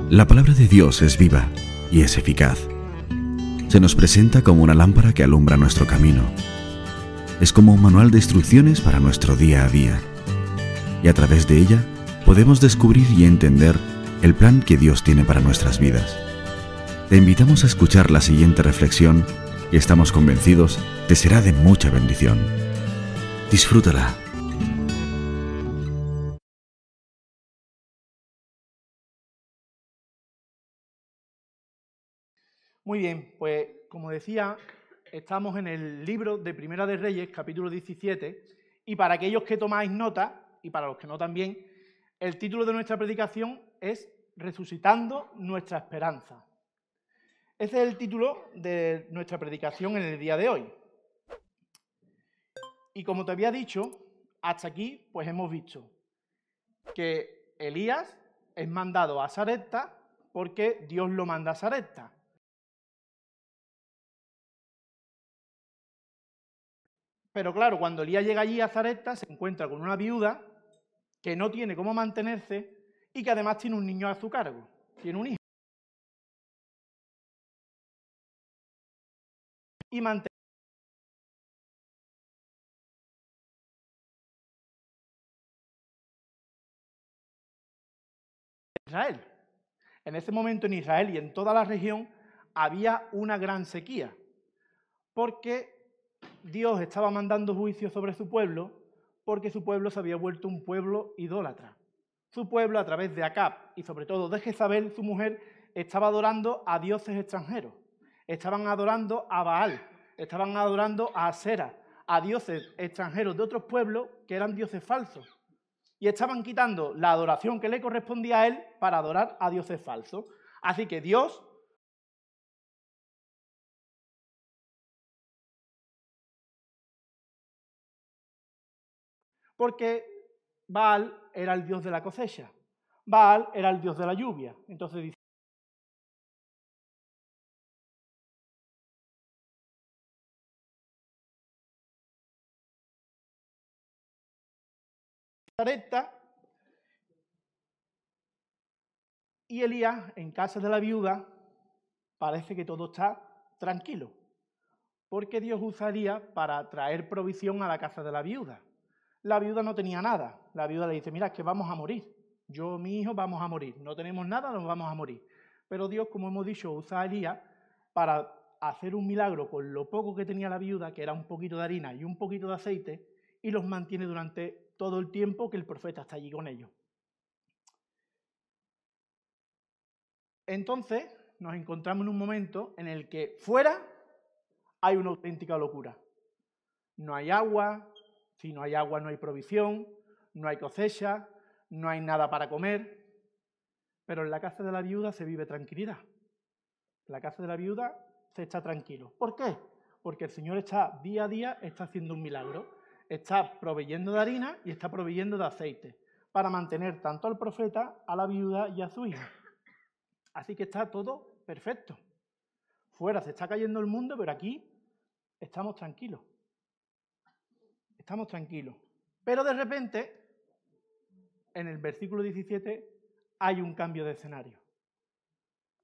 La palabra de Dios es viva y es eficaz. Se nos presenta como una lámpara que alumbra nuestro camino. Es como un manual de instrucciones para nuestro día a día. Y a través de ella podemos descubrir y entender el plan que Dios tiene para nuestras vidas. Te invitamos a escuchar la siguiente reflexión y estamos convencidos te será de mucha bendición. Disfrútala. Muy bien, pues como decía, estamos en el libro de Primera de Reyes, capítulo 17, y para aquellos que tomáis nota, y para los que no también, el título de nuestra predicación es Resucitando nuestra esperanza. Ese es el título de nuestra predicación en el día de hoy. Y como te había dicho, hasta aquí pues hemos visto que Elías es mandado a Sarepta porque Dios lo manda a Sarepta. Pero claro, cuando Elías llega allí a Sarepta se encuentra con una viuda que no tiene cómo mantenerse y que además tiene un niño a su cargo, tiene un hijo. Y mantener a Israel. En ese momento en Israel y en toda la región había una gran sequía, porque Dios estaba mandando juicio sobre su pueblo, porque su pueblo se había vuelto un pueblo idólatra. Su pueblo, a través de Acab y sobre todo de Jezabel, su mujer, estaba adorando a dioses extranjeros. Estaban adorando a Baal, estaban adorando a Asera, a dioses extranjeros de otros pueblos que eran dioses falsos. Y estaban quitando la adoración que le correspondía a él para adorar a dioses falsos. Así que Dios, porque Baal era el dios de la cosecha, Baal era el dios de la lluvia. Entonces dice, Sarepta, y Elías, en casa de la viuda, parece que todo está tranquilo, porque Dios usaría para traer provisión a la casa de la viuda. La viuda no tenía nada. La viuda le dice, mira, es que vamos a morir. Yo, mi hijo, vamos a morir. No tenemos nada, nos vamos a morir. Pero Dios, como hemos dicho, usa a Elías para hacer un milagro con lo poco que tenía la viuda, que era un poquito de harina y un poquito de aceite, y los mantiene durante todo el tiempo que el profeta está allí con ellos. Entonces nos encontramos en un momento en el que fuera hay una auténtica locura. No hay agua, si no hay agua no hay provisión, no hay cosecha, no hay nada para comer, pero en la casa de la viuda se vive tranquilidad. En la casa de la viuda se está tranquilo. ¿Por qué? Porque el Señor está día a día, está haciendo un milagro. Está proveyendo de harina y está proveyendo de aceite para mantener tanto al profeta, a la viuda y a su hija. Así que está todo perfecto. Fuera se está cayendo el mundo, pero aquí estamos tranquilos. Estamos tranquilos. Pero de repente, en el versículo 17, hay un cambio de escenario.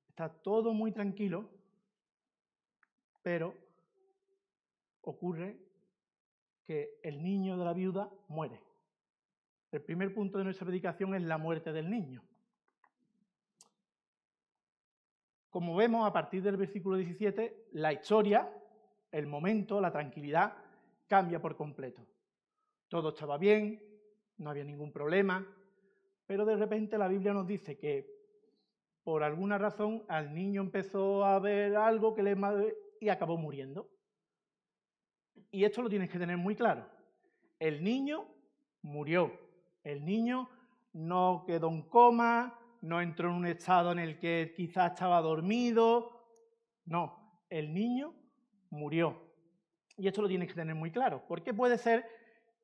Está todo muy tranquilo, pero ocurre que el niño de la viuda muere. El primer punto de nuestra predicación es la muerte del niño. Como vemos, a partir del versículo 17, la historia, el momento, la tranquilidad, cambia por completo. Todo estaba bien, no había ningún problema, pero de repente la Biblia nos dice que por alguna razón al niño empezó a ver algo que le y acabó muriendo. Y esto lo tienes que tener muy claro. El niño murió. El niño no quedó en coma, no entró en un estado en el que quizás estaba dormido. No, el niño murió. Y esto lo tienes que tener muy claro, porque puede ser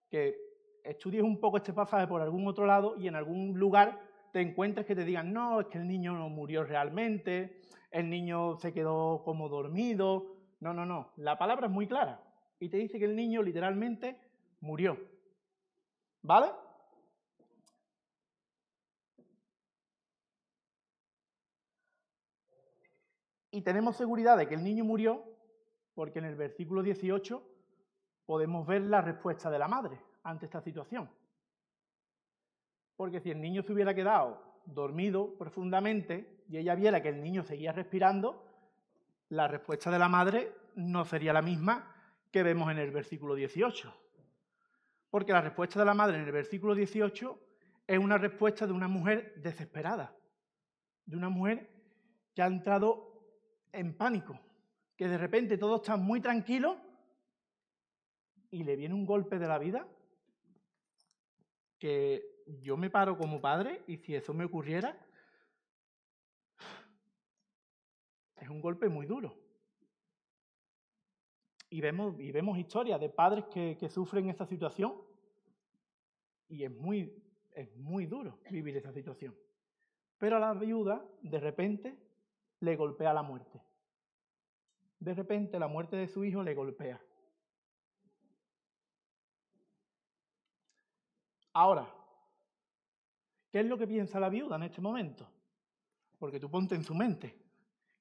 que estudies un poco este pasaje por algún otro lado y en algún lugar te encuentres que te digan, no, es que el niño no murió realmente, el niño se quedó como dormido. No, no, no, la palabra es muy clara y te dice que el niño literalmente murió. ¿Vale? Y tenemos seguridad de que el niño murió porque en el versículo 18 podemos ver la respuesta de la madre ante esta situación. Porque si el niño se hubiera quedado dormido profundamente y ella viera que el niño seguía respirando, la respuesta de la madre no sería la misma que vemos en el versículo 18. Porque la respuesta de la madre en el versículo 18 es una respuesta de una mujer desesperada, de una mujer que ha entrado en pánico, que de repente todo está muy tranquilo y le viene un golpe de la vida que yo me paro como padre y si eso me ocurriera, es un golpe muy duro. Y vemos historias de padres que sufren esa situación y es muy duro vivir esa situación. Pero a la viuda, de repente, le golpea la muerte. De repente, la muerte de su hijo le golpea. Ahora, ¿qué es lo que piensa la viuda en este momento? Porque tú ponte en su mente.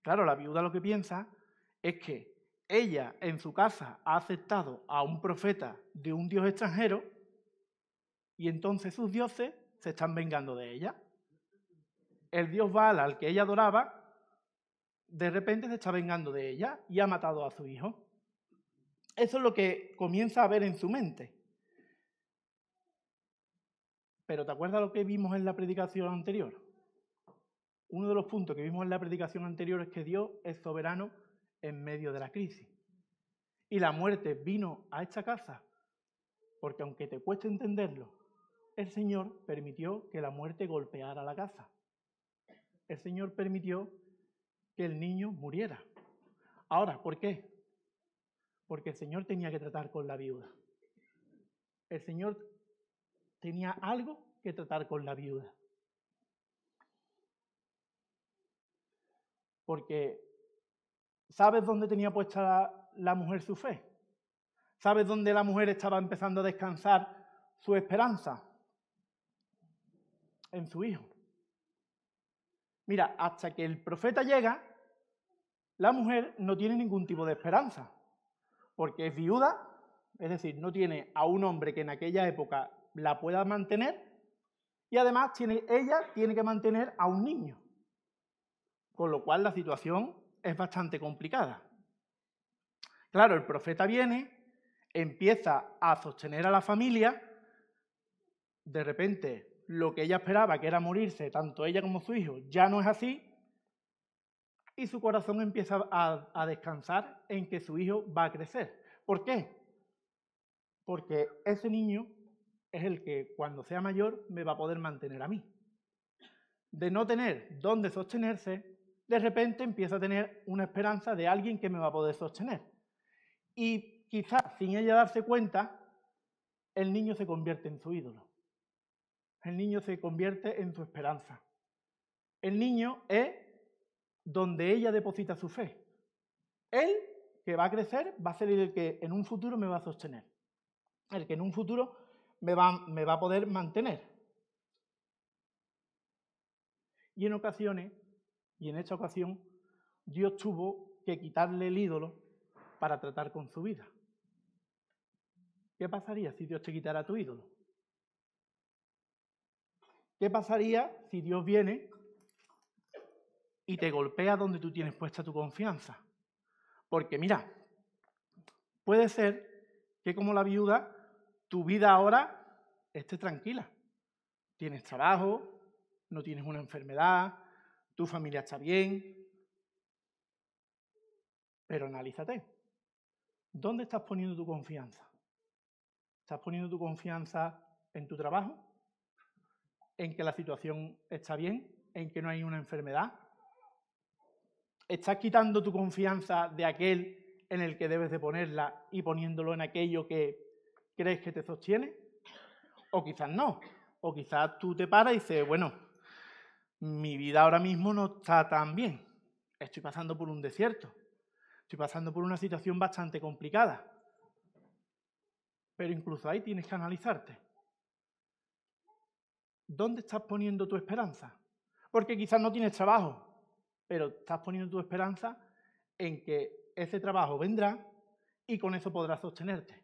Claro, la viuda lo que piensa es que ella en su casa ha aceptado a un profeta de un dios extranjero y entonces sus dioses se están vengando de ella. El dios Baal al que ella adoraba, de repente se está vengando de ella y ha matado a su hijo. Eso es lo que comienza a ver en su mente. Pero ¿te acuerdas lo que vimos en la predicación anterior? Uno de los puntos que vimos en la predicación anterior es que Dios es soberano en medio de la crisis. Y la muerte vino a esta casa porque, aunque te cueste entenderlo, el Señor permitió que la muerte golpeara la casa. El Señor permitió que el niño muriera. Ahora, ¿por qué? Porque el Señor tenía que tratar con la viuda. El Señor tenía algo que tratar con la viuda. Porque ¿sabes dónde tenía puesta la mujer su fe? ¿Sabes dónde la mujer estaba empezando a descansar su esperanza? En su hijo. Mira, hasta que el profeta llega, la mujer no tiene ningún tipo de esperanza, porque es viuda, es decir, no tiene a un hombre que en aquella época la pueda mantener, y además ella tiene que mantener a un niño, con lo cual la situación es bastante complicada. Claro, el profeta viene, empieza a sostener a la familia, de repente lo que ella esperaba, que era morirse, tanto ella como su hijo, ya no es así, y su corazón empieza a descansar en que su hijo va a crecer. ¿Por qué? Porque ese niño es el que, cuando sea mayor, me va a poder mantener a mí. De no tener dónde sostenerse, de repente empieza a tener una esperanza de alguien que me va a poder sostener. Y quizás, sin ella darse cuenta, el niño se convierte en su ídolo. El niño se convierte en su esperanza. El niño es donde ella deposita su fe. Él, que va a crecer, va a ser el que en un futuro me va a sostener. El que en un futuro me va a poder mantener. Y en ocasiones, y en esta ocasión, Dios tuvo que quitarle el ídolo para tratar con su vida. ¿Qué pasaría si Dios te quitara tu ídolo? ¿Qué pasaría si Dios viene y te golpea donde tú tienes puesta tu confianza? Porque mira, puede ser que como la viuda, tu vida ahora esté tranquila. Tienes trabajo, no tienes una enfermedad, tu familia está bien. Pero analízate. ¿Dónde estás poniendo tu confianza? ¿Estás poniendo tu confianza en tu trabajo? ¿En que la situación está bien? ¿En que no hay una enfermedad? ¿Estás quitando tu confianza de aquel en el que debes de ponerla y poniéndolo en aquello que crees que te sostiene? O quizás no. O quizás tú te paras y dices, bueno, mi vida ahora mismo no está tan bien. Estoy pasando por un desierto. Estoy pasando por una situación bastante complicada. Pero incluso ahí tienes que analizarte. ¿Dónde estás poniendo tu esperanza? Porque quizás no tienes trabajo, pero estás poniendo tu esperanza en que ese trabajo vendrá y con eso podrás sostenerte.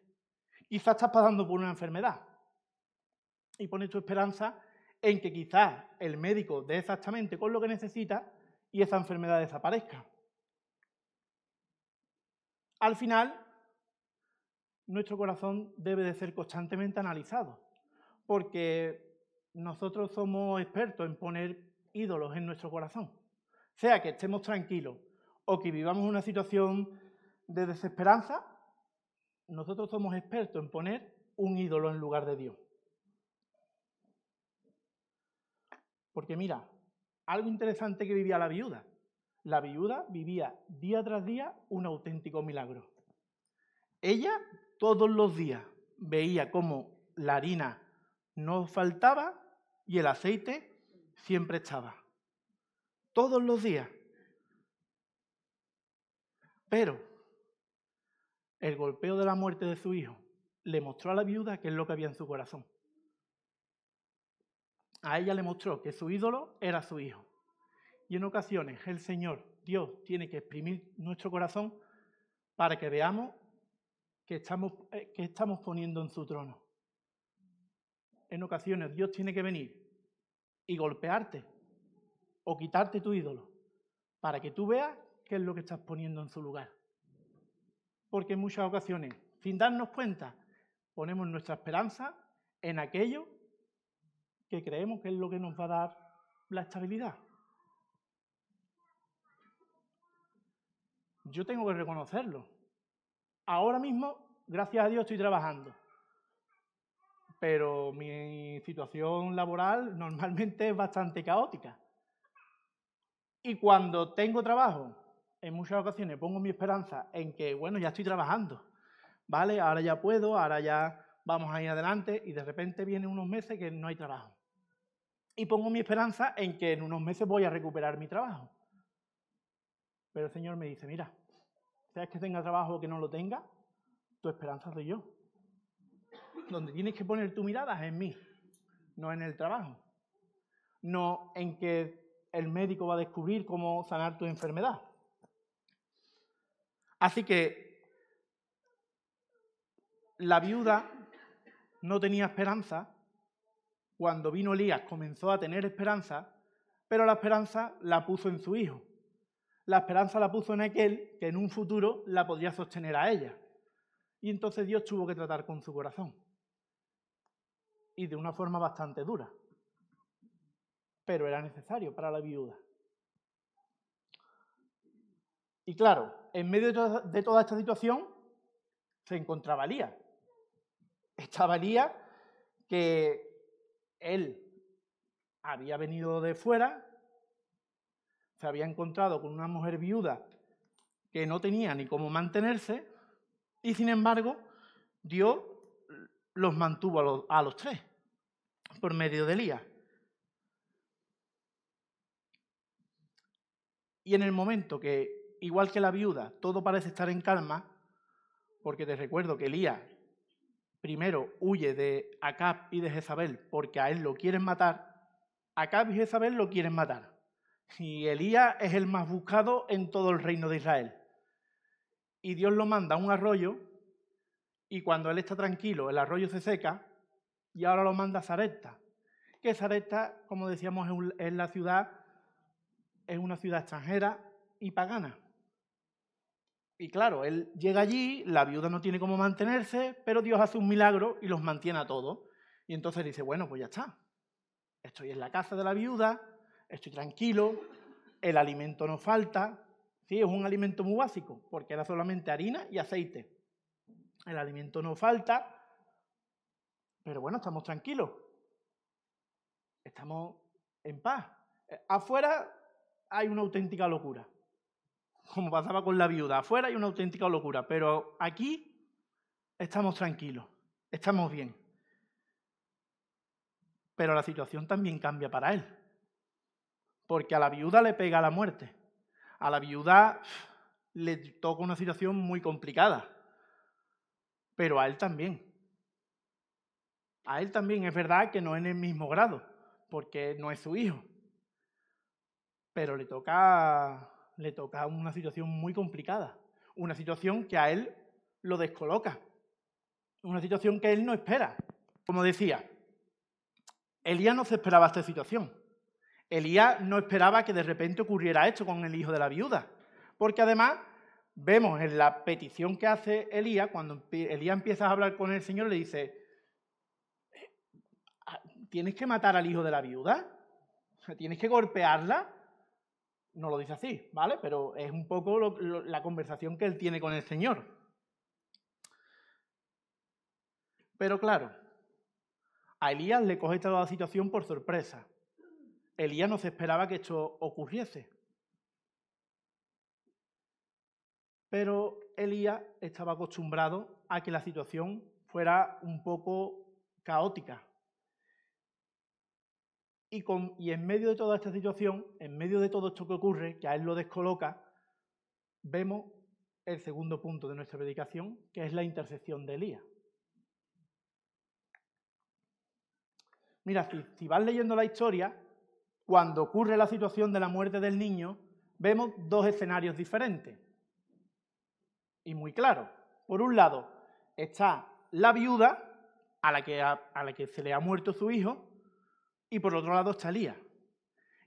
Quizás estás pasando por una enfermedad y pones tu esperanza en que quizás el médico dé exactamente con lo que necesita y esa enfermedad desaparezca. Al final, nuestro corazón debe de ser constantemente analizado, porque nosotros somos expertos en poner ídolos en nuestro corazón. Sea que estemos tranquilos o que vivamos una situación de desesperanza, nosotros somos expertos en poner un ídolo en lugar de Dios. Porque mira, algo interesante que vivía la viuda. La viuda vivía día tras día un auténtico milagro. Ella todos los días veía cómo la harina no faltaba y el aceite siempre estaba. Todos los días. Pero el golpeo de la muerte de su hijo le mostró a la viuda qué es lo que había en su corazón. A ella le mostró que su ídolo era su hijo. Y en ocasiones el Señor, Dios, tiene que exprimir nuestro corazón para que veamos que estamos poniendo en su trono. En ocasiones Dios tiene que venir y golpearte o quitarte tu ídolo para que tú veas qué es lo que estás poniendo en su lugar. Porque en muchas ocasiones, sin darnos cuenta, ponemos nuestra esperanza en aquello que creemos que es lo que nos va a dar la estabilidad. Yo tengo que reconocerlo. Ahora mismo, gracias a Dios, estoy trabajando. Pero mi situación laboral normalmente es bastante caótica. Y cuando tengo trabajo, en muchas ocasiones pongo mi esperanza en que, bueno, ya estoy trabajando, ¿vale? Ahora ya puedo, ahora ya vamos a ir adelante y de repente vienen unos meses que no hay trabajo. Y pongo mi esperanza en que en unos meses voy a recuperar mi trabajo. Pero el Señor me dice, mira, seas que tenga trabajo o que no lo tenga, tu esperanza soy yo. Donde tienes que poner tu mirada es en mí, no en el trabajo. No en que el médico va a descubrir cómo sanar tu enfermedad. Así que la viuda no tenía esperanza. Cuando vino Elías comenzó a tener esperanza, pero la esperanza la puso en su hijo. La esperanza la puso en aquel que en un futuro la podría sostener a ella. Y entonces Dios tuvo que tratar con su corazón. Y de una forma bastante dura. Pero era necesario para la viuda. Y claro, en medio de toda esta situación se encontraba Elías. Estaba Elías que él había venido de fuera, se había encontrado con una mujer viuda que no tenía ni cómo mantenerse y sin embargo Dios los mantuvo a los tres por medio de Elías. Y en el momento que, igual que la viuda, todo parece estar en calma, porque te recuerdo que Elías primero huye de Acab y de Jezabel porque a él lo quieren matar, Acab y Jezabel lo quieren matar. Y Elías es el más buscado en todo el reino de Israel. Y Dios lo manda a un arroyo y cuando él está tranquilo el arroyo se seca y ahora lo manda a Sarepta. Que Sarepta, como decíamos, es una ciudad extranjera y pagana. Y claro, él llega allí, la viuda no tiene cómo mantenerse, pero Dios hace un milagro y los mantiene a todos. Y entonces dice, bueno, pues ya está. Estoy en la casa de la viuda, estoy tranquilo, el alimento no falta. Sí, es un alimento muy básico, porque era solamente harina y aceite. El alimento no falta, pero bueno, estamos tranquilos. Estamos en paz. Afuera hay una auténtica locura. Como pasaba con la viuda, afuera hay una auténtica locura, pero aquí estamos tranquilos, estamos bien. Pero la situación también cambia para él, porque a la viuda le pega la muerte. A la viuda le toca una situación muy complicada, pero a él también. A él también es verdad que no en el mismo grado, porque no es su hijo, pero le toca le toca una situación muy complicada, una situación que a él lo descoloca, una situación que él no espera. Como decía, Elías no se esperaba esta situación. Elías no esperaba que de repente ocurriera esto con el hijo de la viuda, porque además vemos en la petición que hace Elías, cuando Elías empieza a hablar con el Señor, le dice, ¿tienes que matar al hijo de la viuda? ¿Tienes que golpearla? No lo dice así, ¿vale? Pero es un poco la conversación que él tiene con el Señor. Pero claro, a Elías le coge toda la situación por sorpresa. Elías no se esperaba que esto ocurriese. Pero Elías estaba acostumbrado a que la situación fuera un poco caótica. Y en medio de toda esta situación, en medio de todo esto que ocurre, que a él lo descoloca, vemos el segundo punto de nuestra predicación, que es la intercesión de Elías. Mira, si vas leyendo la historia, cuando ocurre la situación de la muerte del niño, vemos dos escenarios diferentes y muy claros. Por un lado, está la viuda a la que se le ha muerto su hijo, y por otro lado está Elías.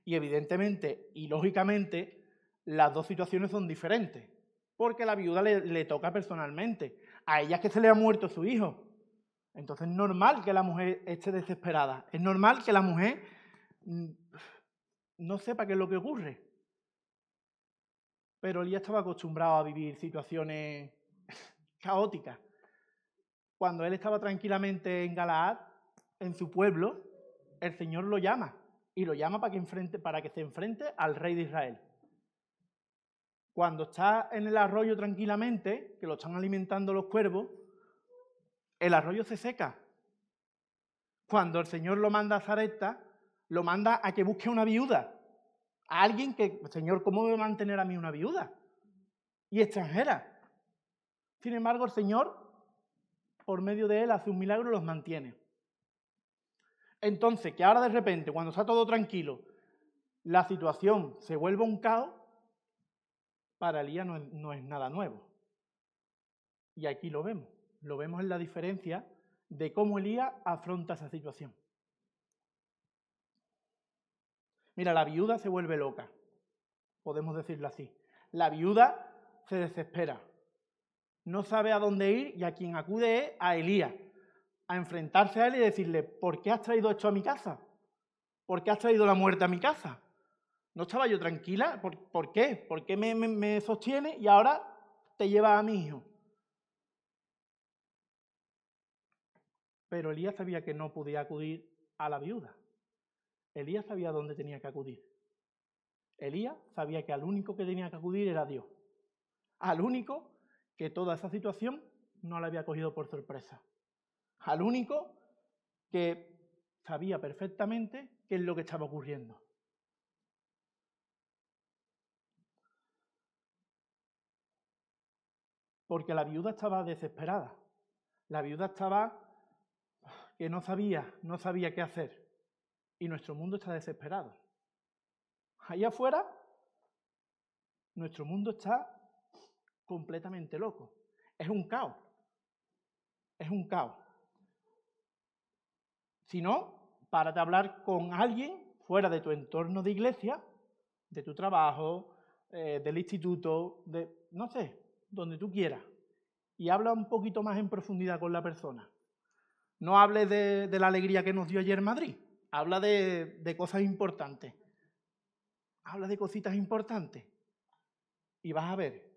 Y evidentemente y lógicamente las dos situaciones son diferentes, porque a la viuda le toca personalmente. A ella es que se le ha muerto su hijo. Entonces es normal que la mujer esté desesperada. Es normal que la mujer no sepa qué es lo que ocurre. Pero Elías estaba acostumbrado a vivir situaciones caóticas. Cuando él estaba tranquilamente en Galaad, en su pueblo, el Señor lo llama. Y lo llama para que se enfrente al rey de Israel. Cuando está en el arroyo tranquilamente, que lo están alimentando los cuervos, el arroyo se seca. Cuando el Señor lo manda a Zarepta, lo manda a que busque una viuda. A alguien que, Señor, ¿cómo me va a mantener a mí una viuda? Y extranjera. Sin embargo, el Señor, por medio de él, hace un milagro y los mantiene. Entonces, que ahora de repente, cuando está todo tranquilo, la situación se vuelve un caos, para Elías no es nada nuevo. Y aquí lo vemos en la diferencia de cómo Elías afronta esa situación. Mira, la viuda se vuelve loca, podemos decirlo así. La viuda se desespera, no sabe a dónde ir y a quien acude es a Elías, a enfrentarse a él y decirle, ¿por qué has traído esto a mi casa? ¿Por qué has traído la muerte a mi casa? ¿No estaba yo tranquila? ¿Por qué? ¿Por qué me sostiene y ahora te llevas a mi hijo? Pero Elías sabía que no podía acudir a la viuda. Elías sabía dónde tenía que acudir. Elías sabía que al único que tenía que acudir era Dios. Al único que toda esa situación no la había cogido por sorpresa. Al único que sabía perfectamente qué es lo que estaba ocurriendo. Porque la viuda estaba desesperada. La viuda estaba que no sabía qué hacer. Y nuestro mundo está desesperado. Allá afuera, nuestro mundo está completamente loco. Es un caos. Es un caos. Si no, párate a hablar con alguien fuera de tu entorno de iglesia, de tu trabajo, del instituto, no sé, donde tú quieras. Y habla un poquito más en profundidad con la persona. No hables de la alegría que nos dio ayer Madrid. Habla de cosas importantes. Habla de cositas importantes. Y vas a ver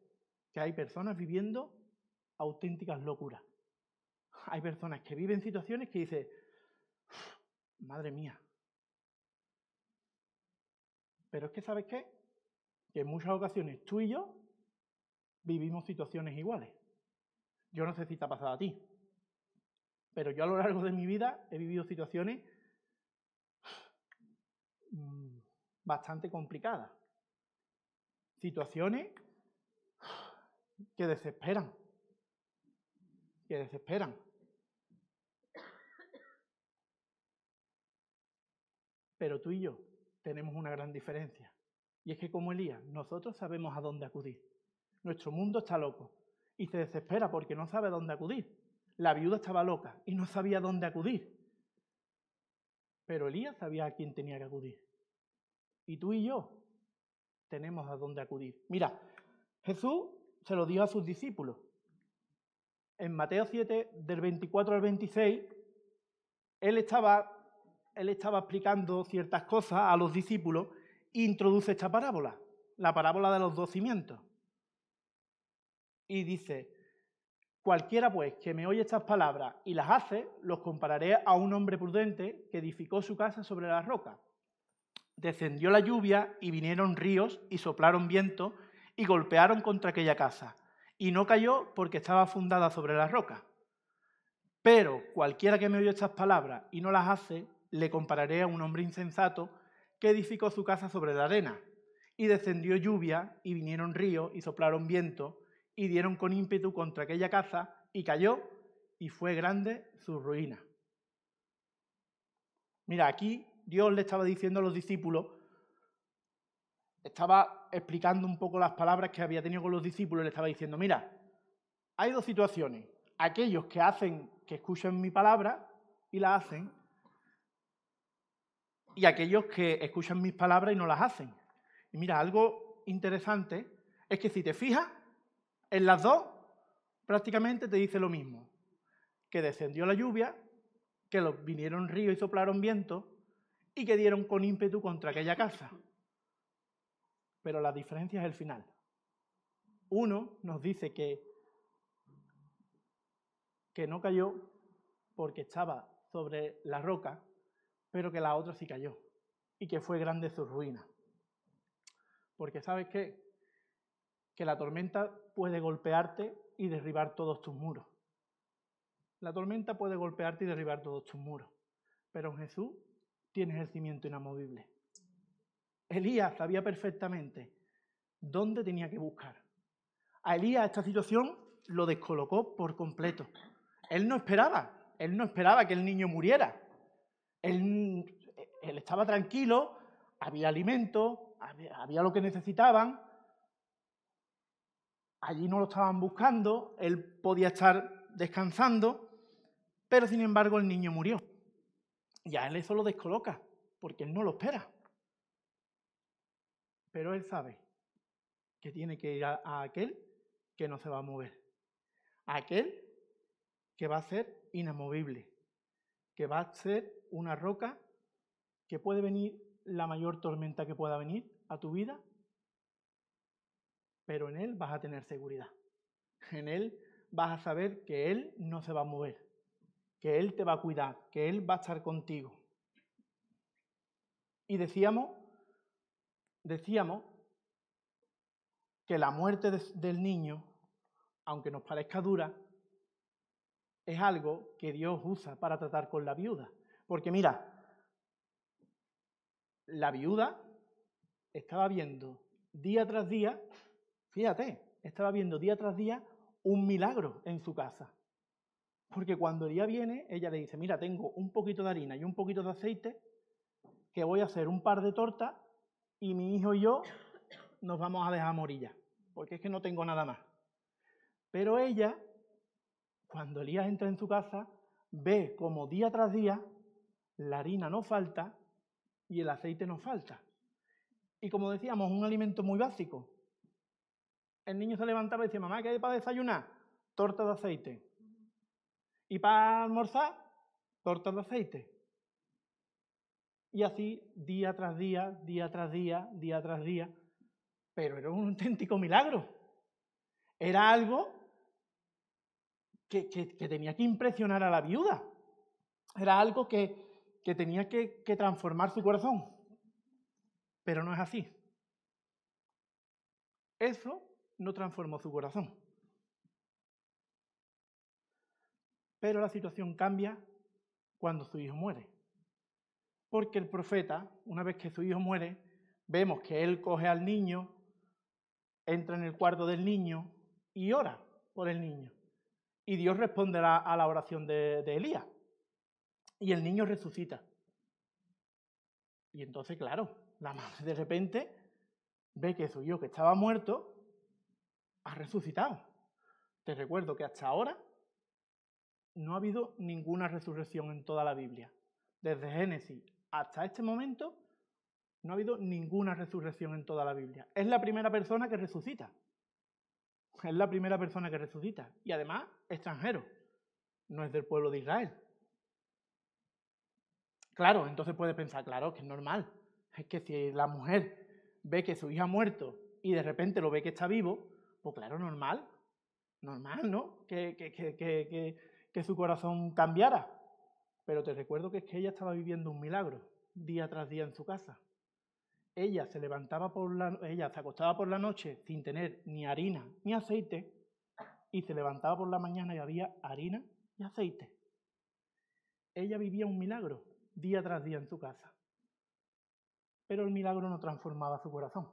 que hay personas viviendo auténticas locuras. Hay personas que viven situaciones que dicen, madre mía. Pero es que, ¿sabes qué? Que en muchas ocasiones tú y yo vivimos situaciones iguales. Yo no sé si te ha pasado a ti, pero yo a lo largo de mi vida he vivido situaciones bastante complicadas. Situaciones que desesperan. Que desesperan. Pero tú y yo tenemos una gran diferencia. Y es que como Elías, nosotros sabemos a dónde acudir. Nuestro mundo está loco y se desespera porque no sabe a dónde acudir. La viuda estaba loca y no sabía a dónde acudir. Pero Elías sabía a quién tenía que acudir. Y tú y yo tenemos a dónde acudir. Mira, Jesús se lo dio a sus discípulos. En Mateo 7, del 24 al 26, él estaba explicando ciertas cosas a los discípulos e introduce esta parábola, la parábola de los 2 cimientos. Y dice: cualquiera pues que me oye estas palabras y las hace, los compararé a un hombre prudente que edificó su casa sobre la roca. Descendió la lluvia y vinieron ríos y soplaron vientos y golpearon contra aquella casa. Y no cayó porque estaba fundada sobre la roca. Pero cualquiera que me oye estas palabras y no las hace, le compararé a un hombre insensato que edificó su casa sobre la arena. Y descendió lluvia y vinieron ríos y soplaron vientos y dieron con ímpetu contra aquella casa y cayó y fue grande su ruina. Mira, aquí Dios le estaba diciendo a los discípulos, estaba explicando un poco las palabras que había tenido con los discípulos y le estaba diciendo: mira, hay 2 situaciones. Aquellos que escuchan mi palabra y la hacen, y aquellos que escuchan mis palabras y no las hacen. Y mira, algo interesante es que si te fijas, en las 2 prácticamente te dice lo mismo, que descendió la lluvia, que vinieron ríos y soplaron vientos y que dieron con ímpetu contra aquella casa. Pero la diferencia es el final. Uno nos dice que no cayó porque estaba sobre la roca, pero que la otra sí cayó y que fue grande su ruina. Porque ¿sabes qué? Que la tormenta puede golpearte y derribar todos tus muros. La tormenta puede golpearte y derribar todos tus muros, pero en Jesús tienes el cimiento inamovible. Elías sabía perfectamente dónde tenía que buscar. A Elías esta situación lo descolocó por completo. Él no esperaba que el niño muriera. Él estaba tranquilo, había alimento, había lo que necesitaban. Allí no lo estaban buscando, él podía estar descansando, pero sin embargo el niño murió. Y a él eso lo descoloca, porque él no lo espera. Pero él sabe que tiene que ir a aquel que no se va a mover. A aquel que va a ser inamovible, que va a ser una roca que puede venir la mayor tormenta que pueda venir a tu vida, pero en él vas a tener seguridad. En él vas a saber que él no se va a mover, que él te va a cuidar, que él va a estar contigo. Y decíamos que la muerte del niño, aunque nos parezca dura, es algo que Dios usa para tratar con la viuda. Porque mira, la viuda estaba viendo día tras día, fíjate, estaba viendo día tras día un milagro en su casa. Porque cuando Elías viene, ella le dice: mira, tengo un poquito de harina y un poquito de aceite, que voy a hacer un par de tortas y mi hijo y yo nos vamos a dejar morir ya, porque es que no tengo nada más. Pero ella, cuando Elías entra en su casa, ve como día tras día la harina no falta y el aceite no falta. Y como decíamos, un alimento muy básico. El niño se levantaba y decía: mamá, ¿qué hay para desayunar? Torta de aceite. ¿Y para almorzar? Torta de aceite. Y así, día tras día, día tras día, día tras día. Pero era un auténtico milagro. Era algo que tenía que impresionar a la viuda. Era algo que tenía que transformar su corazón. Pero no es así. Eso no transformó su corazón. Pero la situación cambia cuando su hijo muere. Porque el profeta, una vez que su hijo muere, vemos que él coge al niño, entra en el cuarto del niño y ora por el niño. Y Dios responderá a la oración de Elías. Y el niño resucita. Y entonces, claro, la madre de repente ve que su hijo que estaba muerto ha resucitado. Te recuerdo que hasta ahora no ha habido ninguna resurrección en toda la Biblia. Desde Génesis hasta este momento no ha habido ninguna resurrección en toda la Biblia. Es la primera persona que resucita. Es la primera persona que resucita. Y además, extranjero. No es del pueblo de Israel. Claro, entonces puedes pensar, claro, que es normal. Es que si la mujer ve que su hijo ha muerto y de repente lo ve que está vivo, pues claro, normal. Normal, ¿no? Que su corazón cambiara. Pero te recuerdo que es que ella estaba viviendo un milagro día tras día en su casa. Ella se acostaba por la noche sin tener ni harina ni aceite y se levantaba por la mañana y había harina y aceite. Ella vivía un milagro día tras día en su casa. Pero el milagro no transformaba su corazón.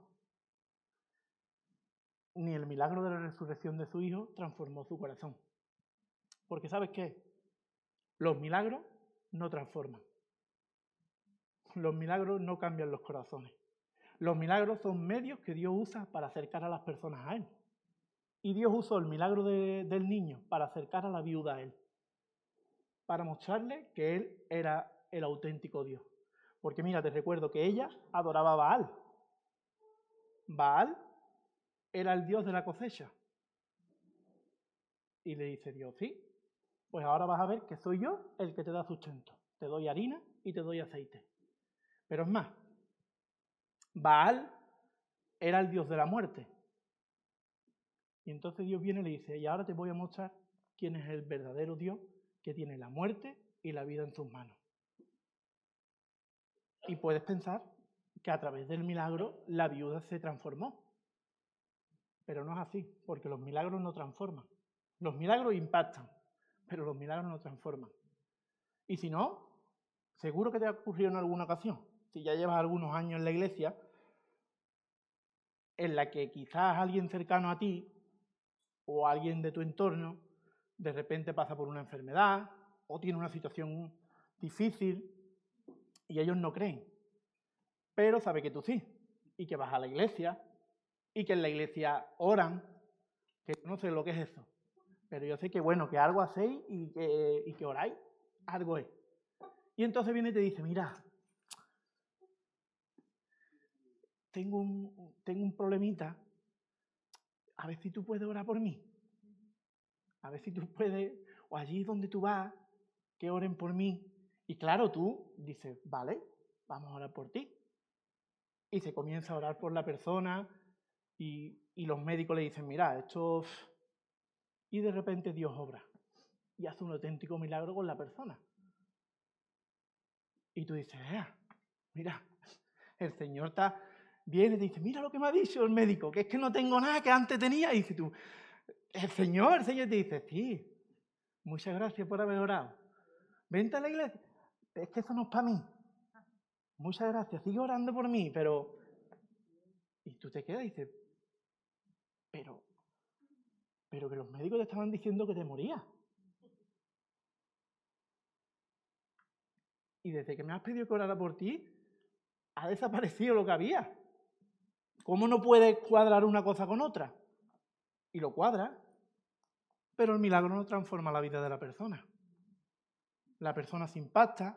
Ni el milagro de la resurrección de su hijo transformó su corazón. Porque ¿sabes qué? Los milagros no transforman. Los milagros no cambian los corazones. Los milagros son medios que Dios usa para acercar a las personas a Él. Y Dios usó el milagro del niño para acercar a la viuda a Él. Para mostrarle que Él era el auténtico Dios. Porque mira, te recuerdo que ella adoraba a Baal. Baal era el Dios de la cosecha. Y le dice Dios, sí, pues ahora vas a ver que soy yo el que te da sustento. Te doy harina y te doy aceite. Pero es más, Baal era el Dios de la muerte. Y entonces Dios viene y le dice, y ahora te voy a mostrar quién es el verdadero Dios que tiene la muerte y la vida en sus manos. Y puedes pensar que a través del milagro la viuda se transformó. Pero no es así, porque los milagros no transforman. Los milagros impactan, pero los milagros no transforman. Y si no, seguro que te ha ocurrido en alguna ocasión. Si ya llevas algunos años en la iglesia, en la que quizás alguien cercano a ti o alguien de tu entorno de repente pasa por una enfermedad o tiene una situación difícil y ellos no creen, pero sabe que tú sí, y que vas a la iglesia y que en la iglesia oran, que no sé lo que es eso, pero yo sé que bueno, que algo hacéis y que oráis, algo es. Y entonces viene y te dice, mira, tengo un problemita, a ver si tú puedes orar por mí. A ver si tú puedes, o allí donde tú vas, que oren por mí. Y claro, tú dices, vale, vamos a orar por ti. Y se comienza a orar por la persona y los médicos le dicen, mira, esto... Y de repente Dios obra y hace un auténtico milagro con la persona. Y tú dices, mira, el Señor viene y te dice, mira lo que me ha dicho el médico, que es que no tengo nada que antes tenía. Y dices tú, el Señor te dice, sí, muchas gracias por haber orado. Vente a la iglesia. Es que eso no es para mí. Muchas gracias, sigue orando por mí, pero... Y tú te quedas y dices, pero que los médicos te estaban diciendo que te morías. Y desde que me has pedido que orara por ti, ha desaparecido lo que había. ¿Cómo no puedes cuadrar una cosa con otra? Y lo cuadra, pero el milagro no transforma la vida de la persona. La persona se impacta,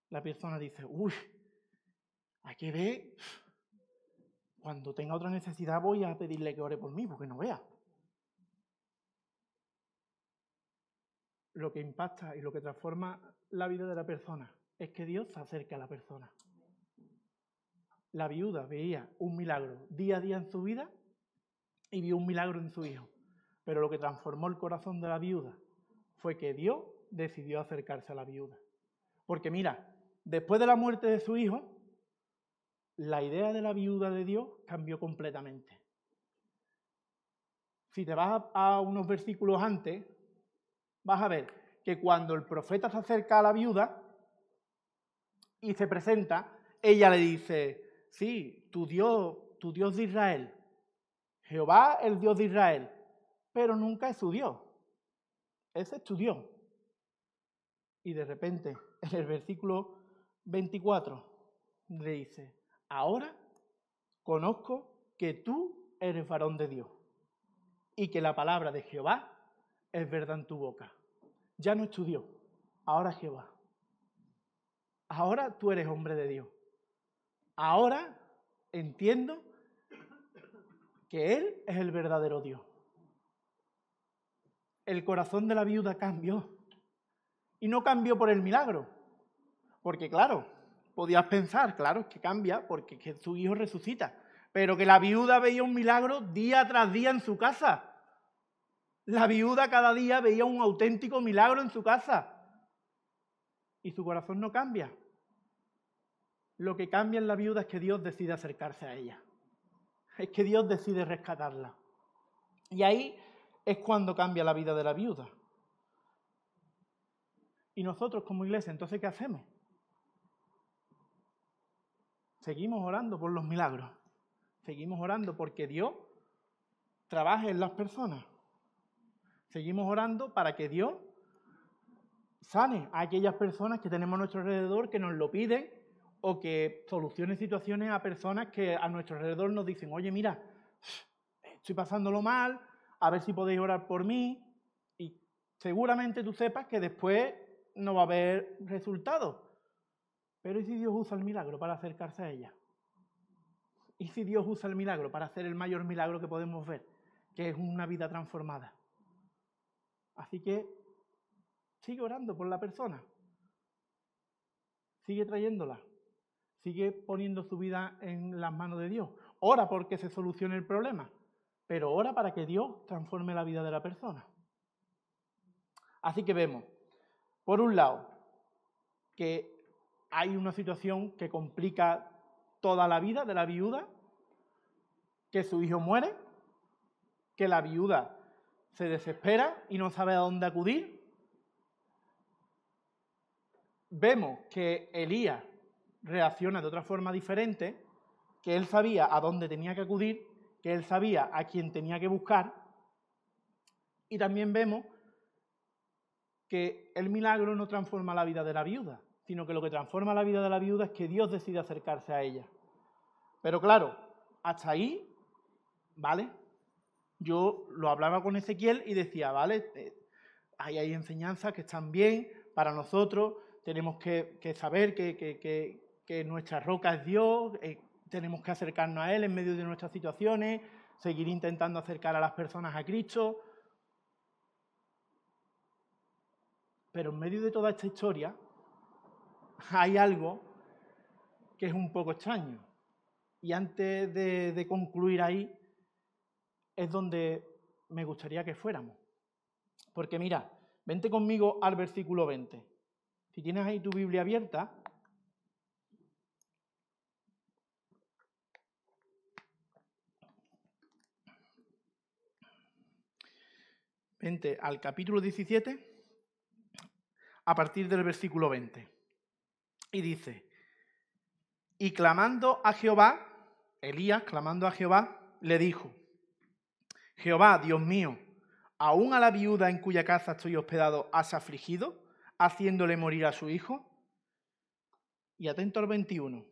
la persona dice, uy, hay que ver, cuando tenga otra necesidad voy a pedirle que ore por mí, porque no vea. Lo que impacta y lo que transforma la vida de la persona es que Dios se acerca a la persona. La viuda veía un milagro día a día en su vida y vio un milagro en su hijo. Pero lo que transformó el corazón de la viuda fue que Dios decidió acercarse a la viuda. Porque mira, después de la muerte de su hijo, la idea de la viuda de Dios cambió completamente. Si te vas a unos versículos antes, vas a ver que cuando el profeta se acerca a la viuda y se presenta, ella le dice, sí, tu Dios de Israel, Jehová el Dios de Israel, pero nunca es su Dios. Ese es tu Dios. Y de repente, en el versículo 24, le dice, ahora conozco que tú eres varón de Dios y que la palabra de Jehová es verdad en tu boca. Ya no es tu Dios, ahora es Jehová. Ahora tú eres hombre de Dios. Ahora entiendo que Él es el verdadero Dios. El corazón de la viuda cambió. Y no cambió por el milagro. Porque claro, podías pensar, claro, que cambia porque que su hijo resucita. Pero que la viuda veía un milagro día tras día en su casa. La viuda cada día veía un auténtico milagro en su casa. Y su corazón no cambia. Lo que cambia en la viuda es que Dios decide acercarse a ella. Es que Dios decide rescatarla. Y ahí es cuando cambia la vida de la viuda. Y nosotros como iglesia, entonces, ¿qué hacemos? Seguimos orando por los milagros. Seguimos orando porque Dios trabaje en las personas. Seguimos orando para que Dios sane a aquellas personas que tenemos a nuestro alrededor que nos lo piden o que solucione situaciones a personas que a nuestro alrededor nos dicen, oye, mira, estoy pasándolo mal, a ver si podéis orar por mí. Y seguramente tú sepas que después no va a haber resultados. Pero ¿y si Dios usa el milagro para acercarse a ella? ¿Y si Dios usa el milagro para hacer el mayor milagro que podemos ver, que es una vida transformada? Así que sigue orando por la persona. Sigue trayéndola. Sigue poniendo su vida en las manos de Dios. Ora porque se solucione el problema, pero ora para que Dios transforme la vida de la persona. Así que vemos, por un lado, que hay una situación que complica toda la vida de la viuda, que su hijo muere, que la viuda se desespera y no sabe a dónde acudir. Vemos que Elías reacciona de otra forma diferente, que él sabía a dónde tenía que acudir, que él sabía a quién tenía que buscar, y también vemos que el milagro no transforma la vida de la viuda, sino que lo que transforma la vida de la viuda es que Dios decide acercarse a ella. Pero claro, hasta ahí, ¿vale? Yo lo hablaba con Ezequiel y decía, ¿vale? Hay enseñanzas que están bien para nosotros, tenemos que saber que nuestra roca es Dios, tenemos que acercarnos a Él en medio de nuestras situaciones, seguir intentando acercar a las personas a Cristo. Pero en medio de toda esta historia hay algo que es un poco extraño. Y antes de concluir ahí, es donde me gustaría que fuéramos. Porque mira, vente conmigo al versículo 20. Si tienes ahí tu Biblia abierta, vente al capítulo 17, a partir del versículo 20. Y dice, y clamando a Jehová, Elías, clamando a Jehová, le dijo, Jehová, Dios mío, ¿aún a la viuda en cuya casa estoy hospedado has afligido, haciéndole morir a su hijo? Y atento al 21.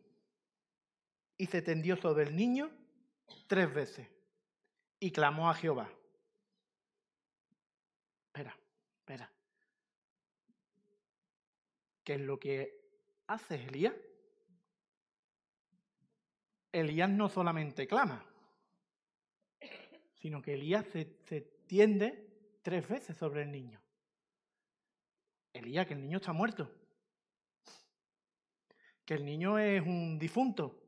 Y se tendió sobre el niño 3 veces y clamó a Jehová. Espera. ¿Qué es lo que hace Elías? Elías no solamente clama, sino que Elías se tiende 3 veces sobre el niño. Elías, que el niño está muerto, que el niño es un difunto.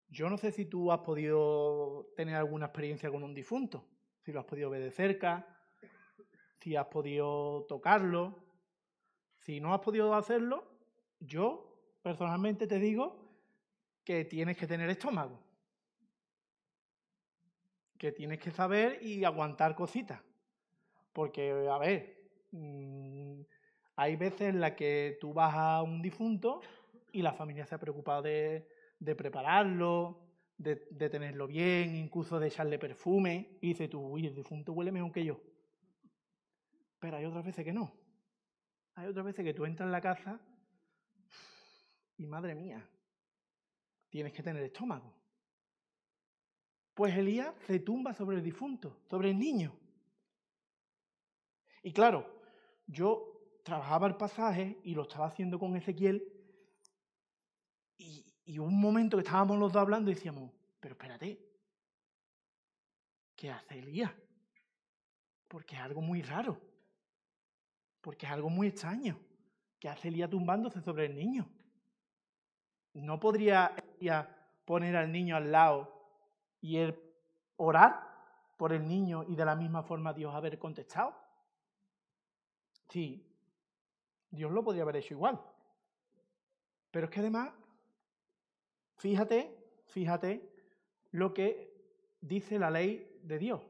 Yo no sé si tú has podido tener alguna experiencia con un difunto, si lo has podido ver de cerca, si has podido tocarlo. Si no has podido hacerlo, yo personalmente te digo que tienes que tener estómago, que tienes que saber y aguantar cositas. Porque, a ver, hay veces en las que tú vas a un difunto y la familia se ha preocupado de prepararlo, de tenerlo bien, incluso de echarle perfume, y dices tú, uy, el difunto huele mejor que yo. Pero hay otras veces que no. Hay otras veces que tú entras en la casa y, madre mía, tienes que tener estómago. Pues Elías se tumba sobre el difunto, sobre el niño. Y claro, yo trabajaba el pasaje y lo estaba haciendo con Ezequiel y hubo un momento que estábamos los dos hablando y decíamos, pero espérate, ¿qué hace Elías? Porque es algo muy raro, porque es algo muy extraño. ¿Qué hace Elías tumbándose sobre el niño? ¿No podría Elías poner al niño al lado y él orar por el niño y de la misma forma Dios haber contestado? Sí, Dios lo podría haber hecho igual. Pero es que además, fíjate lo que dice la ley de Dios.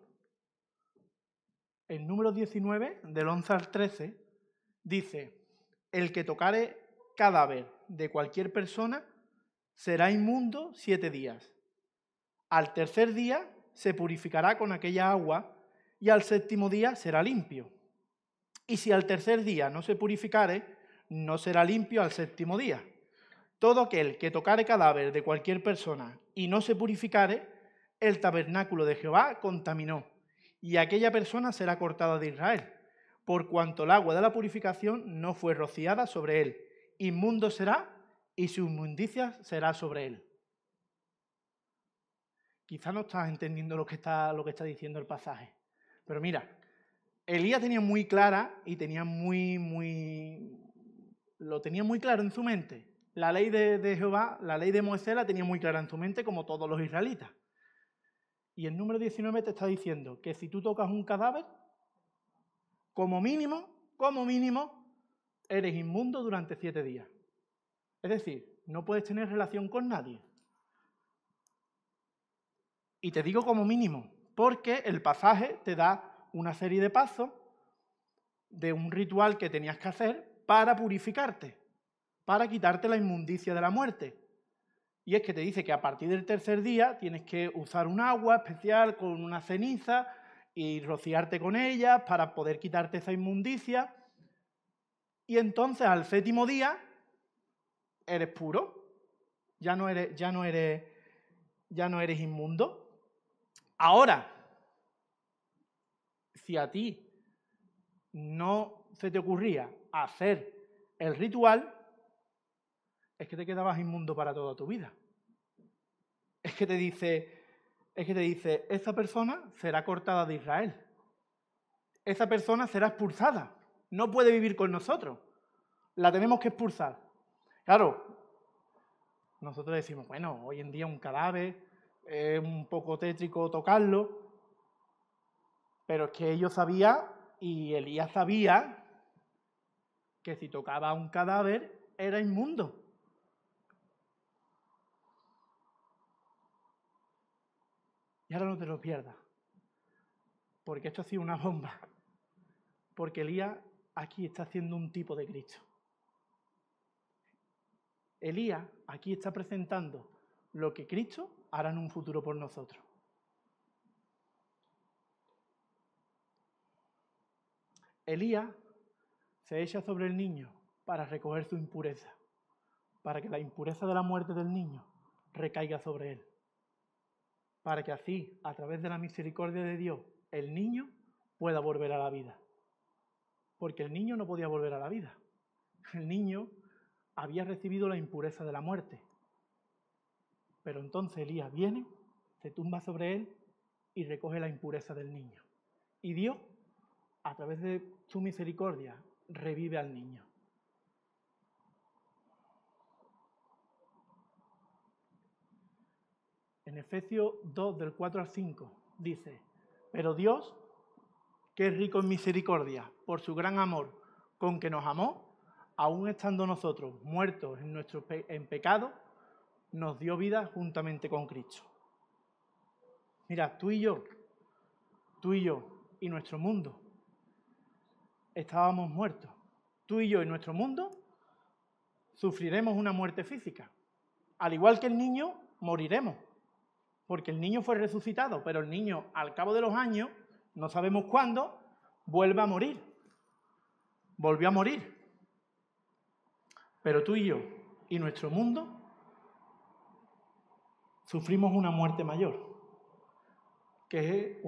El número 19, del 11 al 13, dice, el que tocare cadáver de cualquier persona será inmundo 7 días. Al tercer día se purificará con aquella agua y al séptimo día será limpio. Y si al tercer día no se purificare, no será limpio al séptimo día. Todo aquel que tocare cadáver de cualquier persona y no se purificare, el tabernáculo de Jehová contaminó, y aquella persona será cortada de Israel, por cuanto el agua de la purificación no fue rociada sobre él. Inmundo será, y su inmundicia será sobre él. Quizá no estás entendiendo lo que está diciendo el pasaje. Pero mira, Elías tenía muy clara y lo tenía muy claro en su mente. La ley de Jehová, la ley de Moisés la tenía muy clara en su mente, como todos los israelitas. Y el número 19 te está diciendo que si tú tocas un cadáver, como mínimo, eres inmundo durante 7 días. Es decir, no puedes tener relación con nadie. Y te digo como mínimo, porque el pasaje te da una serie de pasos de un ritual que tenías que hacer para purificarte, para quitarte la inmundicia de la muerte. Y es que te dice que a partir del tercer día tienes que usar un agua especial con una ceniza y rociarte con ella para poder quitarte esa inmundicia. Y entonces al séptimo día eres puro, ya no eres inmundo. Ahora, si a ti no se te ocurría hacer el ritual, es que te quedabas inmundo para toda tu vida. Es que te dice, esa persona será cortada de Israel. Esa persona será expulsada. No puede vivir con nosotros. La tenemos que expulsar. Claro, nosotros decimos, bueno, hoy en día un cadáver es un poco tétrico tocarlo, pero es que ellos sabían, y Elías sabía, que si tocaba un cadáver era inmundo. Y ahora no te lo pierdas, porque esto ha sido una bomba. Porque Elías aquí está haciendo un tipo de Cristo. Elías aquí está presentando lo que Cristo hará en un futuro por nosotros. Elías se echa sobre el niño para recoger su impureza, para que la impureza de la muerte del niño recaiga sobre él, para que así, a través de la misericordia de Dios, el niño pueda volver a la vida. Porque el niño no podía volver a la vida. El niño había recibido la impureza de la muerte. Pero entonces Elías viene, se tumba sobre él y recoge la impureza del niño. Y Dios, a través de su misericordia, revive al niño. En Efesios 2, del 4 al 5, dice, pero Dios, que es rico en misericordia, por su gran amor con que nos amó, aún estando nosotros muertos en pecado, nos dio vida juntamente con Cristo. Mira, tú y yo y nuestro mundo estábamos muertos. Tú y yo y nuestro mundo sufriremos una muerte física. Al igual que el niño, moriremos. Porque el niño fue resucitado, pero el niño, al cabo de los años, no sabemos cuándo, vuelve a morir. Volvió a morir. Pero tú y yo y nuestro mundo sufrimos una muerte mayor. que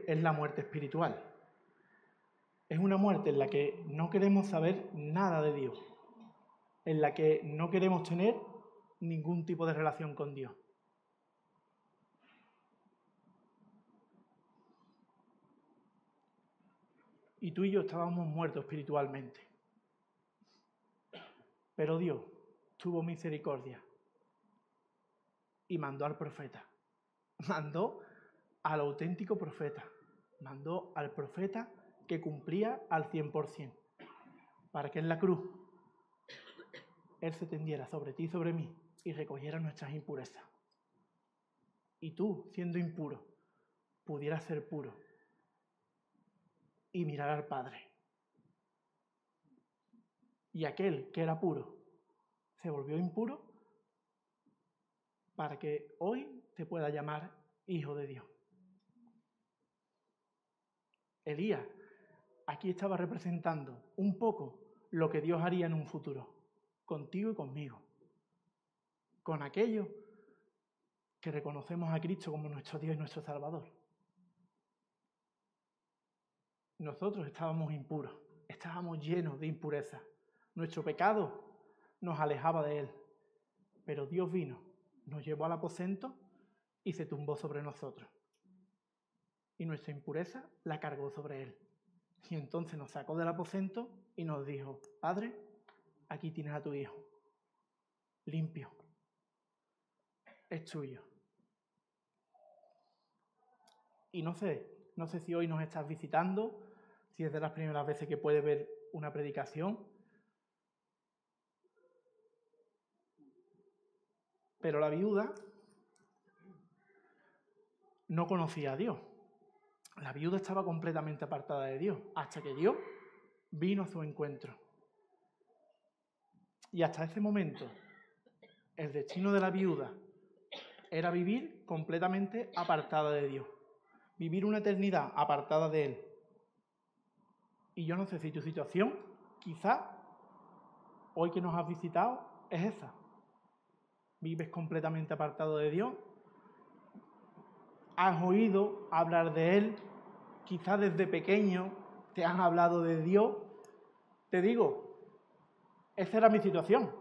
es la muerte espiritual. Es una muerte en la que no queremos saber nada de Dios, en la que no queremos tener ningún tipo de relación con Dios. Y tú y yo estábamos muertos espiritualmente. Pero Dios tuvo misericordia y mandó al profeta. Mandó al auténtico profeta. Mandó al profeta que cumplía al 100%. Para que en la cruz Él se tendiera sobre ti y sobre mí y recogiera nuestras impurezas. Y tú, siendo impuro, pudieras ser puro y mirar al Padre. Y aquel que era puro se volvió impuro para que hoy te pueda llamar hijo de Dios. Elías aquí estaba representando un poco lo que Dios haría en un futuro, contigo y conmigo, con aquellos que reconocemos a Cristo como nuestro Dios y nuestro Salvador. Nosotros estábamos impuros, estábamos llenos de impureza. Nuestro pecado nos alejaba de Él, pero Dios vino, nos llevó al aposento y se tumbó sobre nosotros. Y nuestra impureza la cargó sobre Él. Y entonces nos sacó del aposento y nos dijo: Padre, aquí tienes a tu hijo, limpio, es tuyo. Y no sé si hoy nos estás visitando, si es de las primeras veces que puedes ver una predicación, pero la viuda no conocía a Dios. La viuda estaba completamente apartada de Dios, hasta que Dios vino a su encuentro. Y hasta ese momento, el destino de la viuda era vivir completamente apartada de Dios, vivir una eternidad apartada de Él. Y yo no sé si tu situación, quizá, hoy que nos has visitado, es esa. Vives completamente apartado de Dios. Has oído hablar de Él, quizás desde pequeño te han hablado de Dios. Te digo, esa era mi situación.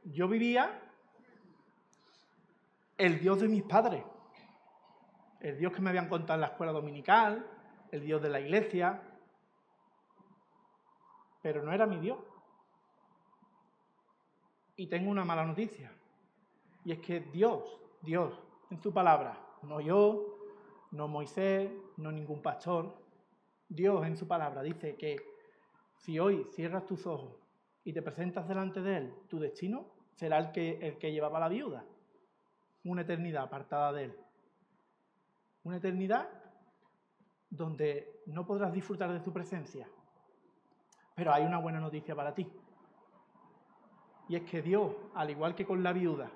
Yo vivía el Dios de mis padres, el Dios que me habían contado en la escuela dominical, el Dios de la iglesia, pero no era mi Dios. Y tengo una mala noticia. Y es que Dios, en su palabra, no yo, no Moisés, no ningún pastor, Dios en su palabra dice que si hoy cierras tus ojos y te presentas delante de Él, tu destino será el que llevaba a la viuda. Una eternidad apartada de Él. Una eternidad donde no podrás disfrutar de su presencia. Pero hay una buena noticia para ti. Y es que Dios, al igual que con la viuda,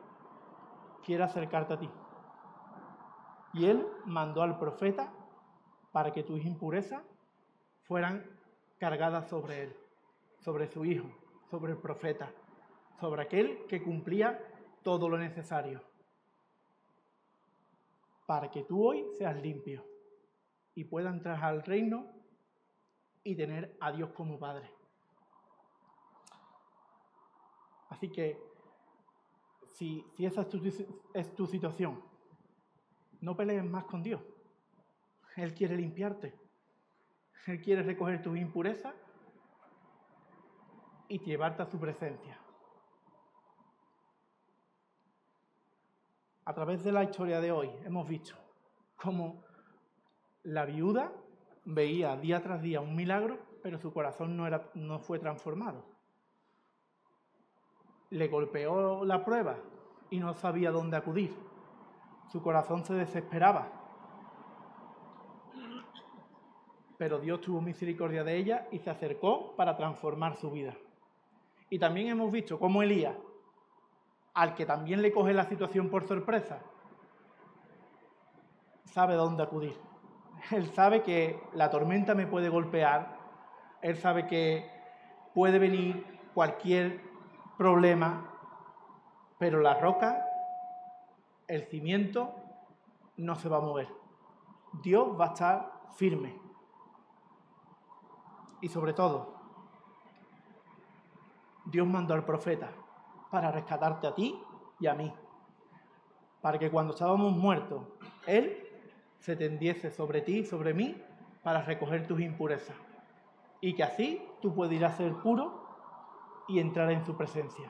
quiere acercarte a ti. Y Él mandó al profeta para que tus impurezas fueran cargadas sobre Él, sobre su Hijo, sobre el profeta, sobre aquel que cumplía todo lo necesario, para que tú hoy seas limpio y puedas entrar al reino y tener a Dios como Padre. Así que, si esa es tu situación, no pelees más con Dios. Él quiere limpiarte. Él quiere recoger tus impurezas y llevarte a su presencia. A través de la historia de hoy hemos visto cómo la viuda veía día tras día un milagro, pero su corazón no fue transformado. Le golpeó la prueba y no sabía dónde acudir. Su corazón se desesperaba. Pero Dios tuvo misericordia de ella y se acercó para transformar su vida. Y también hemos visto cómo Elías, al que también le coge la situación por sorpresa, sabe dónde acudir. Él sabe que la tormenta me puede golpear, él sabe que puede venir cualquier problema, pero la roca el cimiento no se va a mover. Dios va a estar firme. Y sobre todo, Dios mandó al profeta para rescatarte a ti y a mí, para que cuando estábamos muertos, Él se tendiese sobre ti y sobre mí para recoger tus impurezas, y que así tú pudieras ser puro y entrar en su presencia.